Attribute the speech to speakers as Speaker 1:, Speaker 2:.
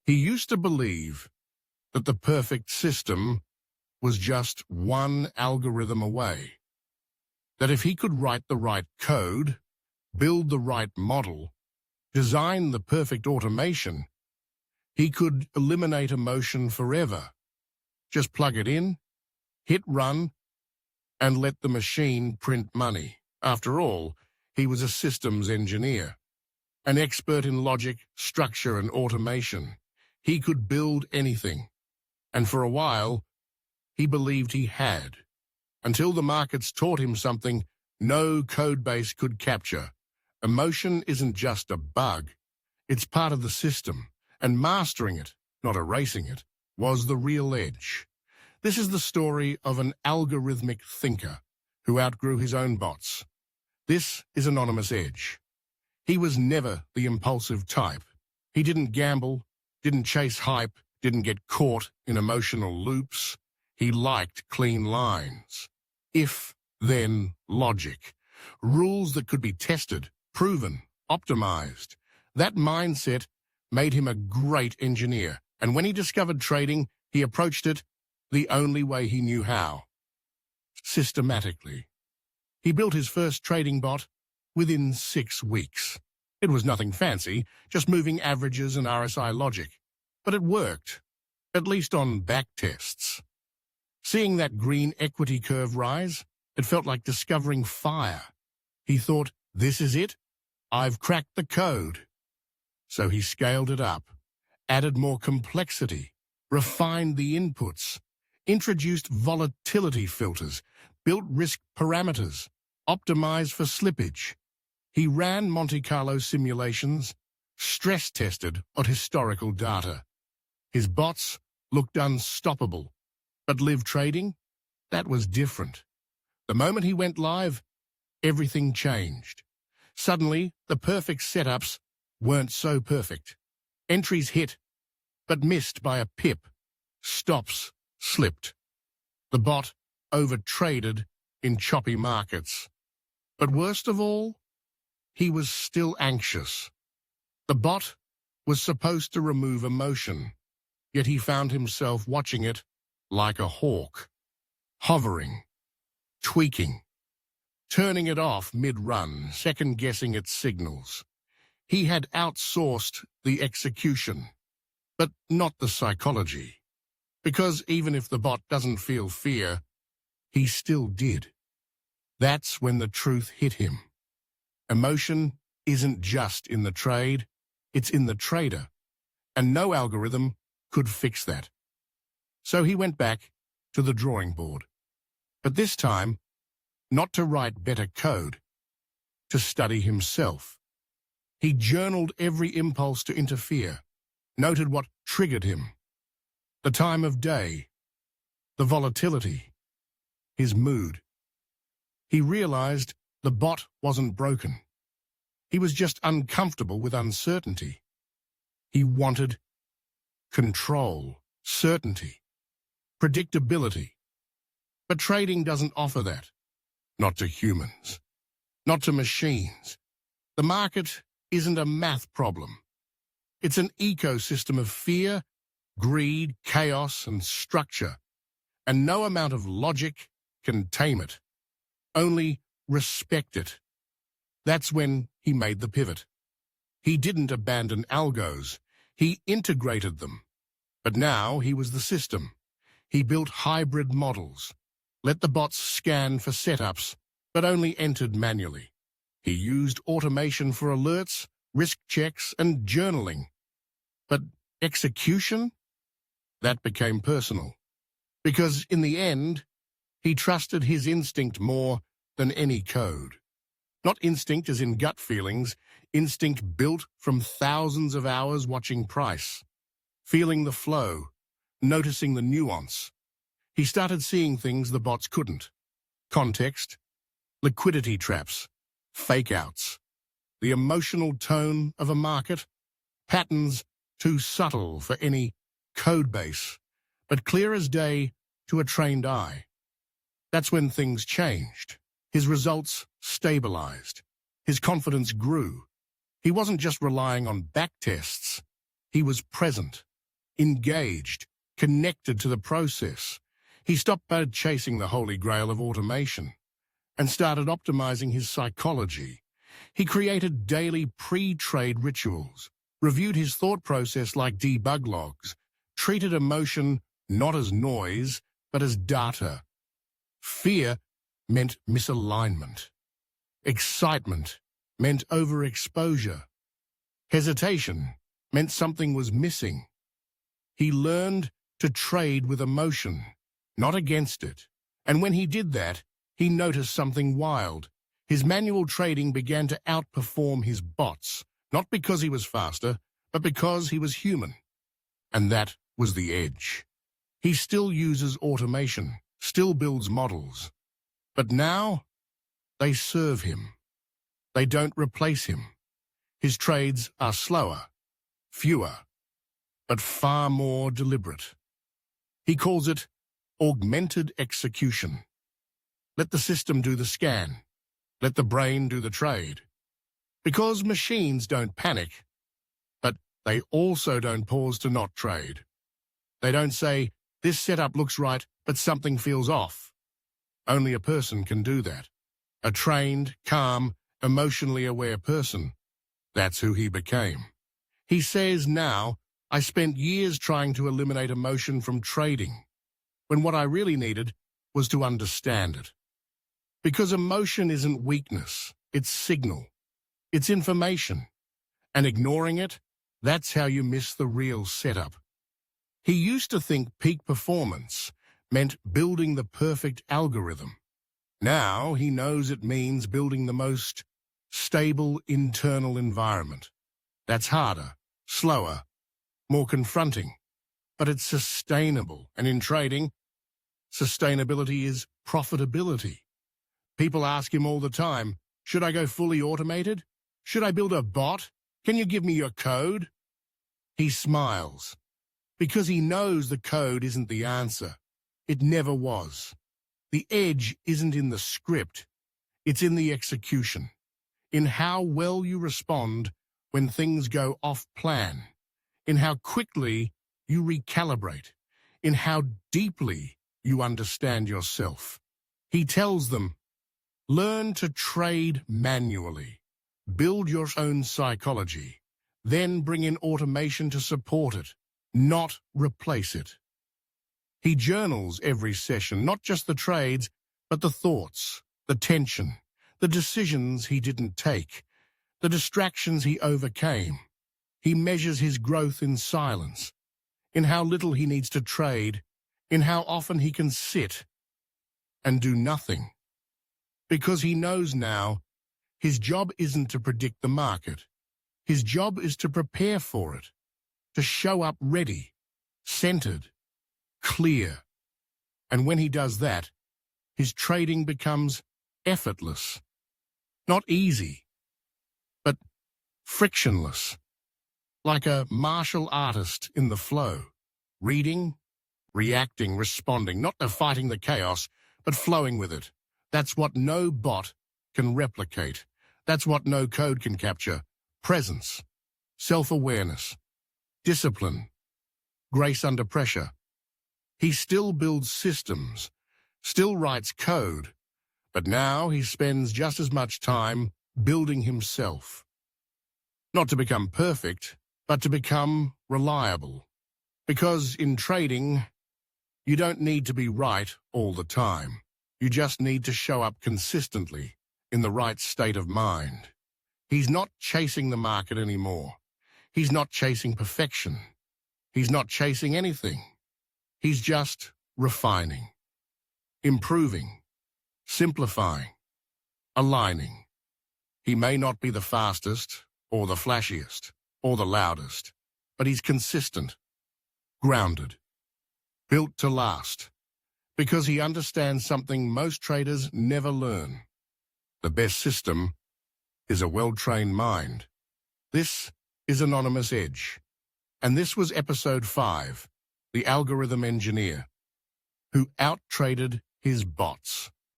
Speaker 1: He used to believe that the perfect system was just one algorithm away. That if he could write the right code, build the right model, design the perfect automation, he could eliminate emotion forever. Just plug it in, hit run, and let the machine print money. After all, he was a systems engineer, an expert in logic, structure, and automation. He could build anything, and for a while, he believed he had, until the markets taught him something no codebase could capture. Emotion isn't just a bug, it's part of the system, and mastering it, not erasing it, was the real edge. This is the story of an algorithmic thinker who outgrew his own bots. This is Anonymous Edge. He was never the impulsive type. He didn't gamble, didn't chase hype, didn't get caught in emotional loops. He liked clean lines. If, then logic. Rules that could be tested, proven, optimized. That mindset made him a great engineer, and when he discovered trading, he approached it the only way he knew how. Systematically. He built his first trading bot within 6 weeks. It was nothing fancy, just moving averages and RSI logic. But it worked, at least on back tests. Seeing that green equity curve rise, it felt like discovering fire. He thought, this is it? I've cracked the code. So he scaled it up, added more complexity, refined the inputs, introduced volatility filters, built risk parameters, optimized for slippage. He ran Monte Carlo simulations, stress-tested on historical data. His bots looked unstoppable, but live trading, that was different. The moment he went live, everything changed. Suddenly, the perfect setups weren't so perfect. Entries hit, but missed by a pip. Stops slipped. The bot overtraded in choppy markets. But worst of all, he was still anxious. The bot was supposed to remove emotion, yet he found himself watching it like a hawk, hovering, tweaking, turning it off mid-run, second-guessing its signals. He had outsourced the execution, but not the psychology. Because even if the bot doesn't feel fear, he still did. That's when the truth hit him. Emotion isn't just in the trade, it's in the trader, and no algorithm could fix that. So he went back to the drawing board. But this time, not to write better code, to study himself. He journaled every impulse to interfere, noted what triggered him, the time of day, the volatility, his mood. He realized the bot wasn't broken. He was just uncomfortable with uncertainty. He wanted control, certainty, predictability. But trading doesn't offer that. Not to humans. Not to machines. The market isn't a math problem. It's an ecosystem of fear, greed, chaos, and structure. And no amount of logic can tame it. Only respect it. That's when he made the pivot. He didn't abandon algos. He integrated them. But now he was the system. He built hybrid models, let the bots scan for setups, but only entered manually. He used automation for alerts, risk checks, and journaling. But execution? That became personal. Because in the end, he trusted his instinct more than any code. Not instinct as in gut feelings, instinct built from thousands of hours watching price. Feeling the flow, noticing the nuance. He started seeing things the bots couldn't. Context, liquidity traps, fake-outs, the emotional tone of a market, patterns too subtle for any code base, but clear as day to a trained eye. That's when things changed. His results stabilized. His confidence grew. He wasn't just relying on back tests. He was present. engaged, connected to the process. He stopped chasing the holy grail of automation and started optimizing his psychology. He created daily pre-trade rituals, reviewed his thought process like debug logs, treated emotion not as noise, but as data. Fear meant misalignment. Excitement meant overexposure. Hesitation meant something was missing. He learned to trade with emotion, not against it. And when he did that, he noticed something wild. His manual trading began to outperform his bots, not because he was faster, but because he was human. And that was the edge. He still uses automation, still builds models. But now, they serve him. They don't replace him. His trades are slower, fewer, but far more deliberate. He calls it augmented execution. Let the system do the scan. Let the brain do the trade. Because machines don't panic, but they also don't pause to not trade. They don't say, this setup looks right, but something feels off. Only a person can do that. A trained, calm, emotionally aware person. That's who he became. He says now, I spent years trying to eliminate emotion from trading, when what I really needed was to understand it. Because emotion isn't weakness, it's signal. It's information. And ignoring it, that's how you miss the real setup. He used to think peak performance meant building the perfect algorithm. Now he knows it means building the most stable internal environment. That's harder, slower, more confronting, but it's sustainable. And in trading, sustainability is profitability. People ask him all the time, should I go fully automated? Should I build a bot? Can you give me your code? He smiles, because he knows the code isn't the answer. It never was. The edge isn't in the script. It's in the execution, in how well you respond when things go off plan, in how quickly you recalibrate, in how deeply you understand yourself. He tells them, learn to trade manually, build your own psychology, then bring in automation to support it, not replace it. He journals every session, not just the trades, but the thoughts, the tension, the decisions he didn't take, the distractions he overcame. He measures his growth in silence, in how little he needs to trade, in how often he can sit and do nothing. Because he knows now, his job isn't to predict the market. His job is to prepare for it, to show up ready, centered, clear. And when he does that, his trading becomes effortless. Not easy, but frictionless. Like a martial artist in the flow, reading, reacting, responding, not fighting the chaos, but flowing with it. That's what no bot can replicate. That's what no code can capture. Presence, self-awareness, discipline, grace under pressure. He still builds systems, still writes code, but now he spends just as much time building himself. Not to become perfect, but to become reliable. Because in trading, you don't need to be right all the time. You just need to show up consistently in the right state of mind. He's not chasing the market anymore. He's not chasing perfection. He's not chasing anything. He's just refining, improving, simplifying, aligning. He may not be the fastest or the flashiest or the loudest, but he's consistent, grounded, built to last, because he understands something most traders never learn. The best system is a well-trained mind. This is Anonymous Edge, and this was episode 5, The Algorithm Engineer, who out-traded his bots.